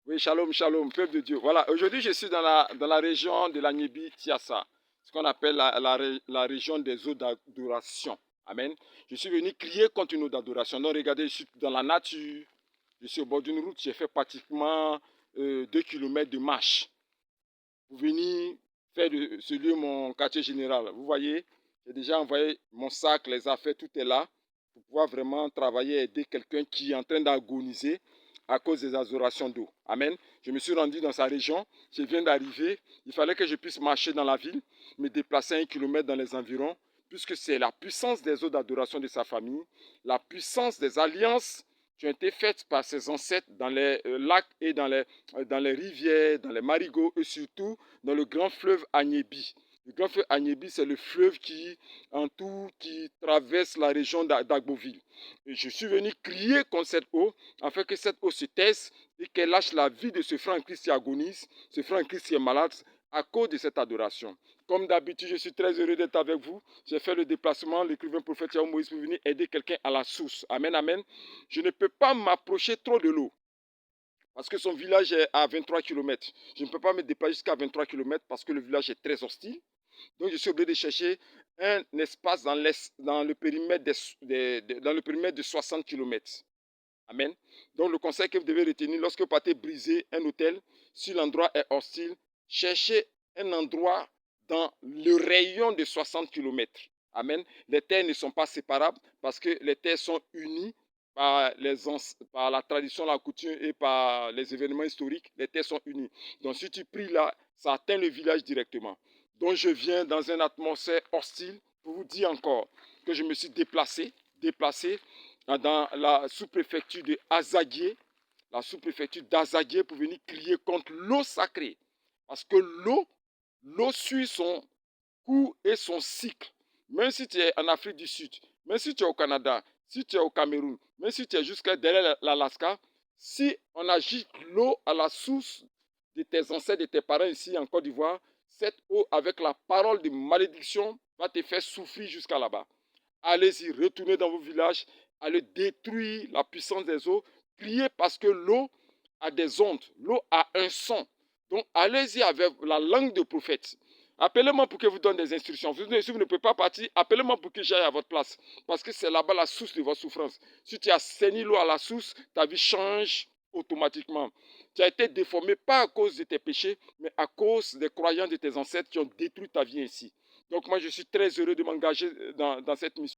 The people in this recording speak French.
Oui, shalom, shalom, peuple de Dieu. Voilà, aujourd'hui je suis dans la région de la Tiassa, ce qu'on appelle la région des eaux d'adoration. Amen. Je suis venu crier contre une eau d'adoration. Donc regardez, je suis dans la nature, je suis au bord d'une route, j'ai fait pratiquement 2 kilomètres de marche pour venir faire de ce lieu mon quartier général. Vous voyez, j'ai déjà envoyé mon sac, les affaires, tout est là, pour pouvoir vraiment travailler et aider quelqu'un qui est en train d'agoniser à cause des adorations d'eau. Amen. Je me suis rendu dans sa région, je viens d'arriver, il fallait que je puisse marcher dans la ville, me déplacer 1 kilomètre dans les environs, puisque c'est la puissance des eaux d'adoration de sa famille, la puissance des alliances qui ont été faites par ses ancêtres dans les lacs et dans les rivières, dans les marigots et surtout dans le grand fleuve Agnébi. Le grand fleuve Agnébi, c'est le fleuve qui traverse la région d'Agboville. Et je suis venu crier contre cette eau, afin que cette eau se taise et qu'elle lâche la vie de ce frère en Christ qui agonise, ce frère en Christ qui est malade, à cause de cette adoration. Comme d'habitude, je suis très heureux d'être avec vous. J'ai fait le déplacement, l'écrivain prophète Yahweh Moïse, pour venir aider quelqu'un à la source. Amen, amen. Je ne peux pas m'approcher trop de l'eau, parce que son village est à 23 km. Je ne peux pas me déplacer jusqu'à 23 km parce que le village est très hostile. Donc, je suis obligé de chercher un espace dans le périmètre de 60 km. Amen. Donc, le conseil que vous devez retenir, lorsque vous partez briser un hôtel, si l'endroit est hostile, cherchez un endroit dans le rayon de 60 km. Amen. Les terres ne sont pas séparables parce que les terres sont unies par la tradition, la coutume et par les événements historiques. Les terres sont unies. Donc, si tu pries là, ça atteint le village directement. Donc, je viens dans une atmosphère hostile pour vous dire encore que je me suis déplacé dans la sous-préfecture de Azaguié, pour venir crier contre l'eau sacrée. Parce que l'eau suit son cours et son cycle. Même si tu es en Afrique du Sud, même si tu es au Canada, si tu es au Cameroun, même si tu es jusqu'à derrière l'Alaska, si on agite l'eau à la source de tes ancêtres, de tes parents ici en Côte d'Ivoire, cette eau avec la parole de malédiction va te faire souffrir jusqu'à là-bas. Allez-y, retournez dans vos villages, allez détruire la puissance des eaux, criez parce que l'eau a des ondes, l'eau a un son. Donc allez-y avec la langue de prophète. Appelez-moi pour que je vous donne des instructions. Si vous ne pouvez pas partir, appelez-moi pour que j'aille à votre place. Parce que c'est là-bas la source de votre souffrance. Si tu as saigné l'eau à la source, ta vie change automatiquement. Tu as été déformé pas à cause de tes péchés, mais à cause des croyances de tes ancêtres qui ont détruit ta vie ainsi. Donc moi, je suis très heureux de m'engager dans cette mission.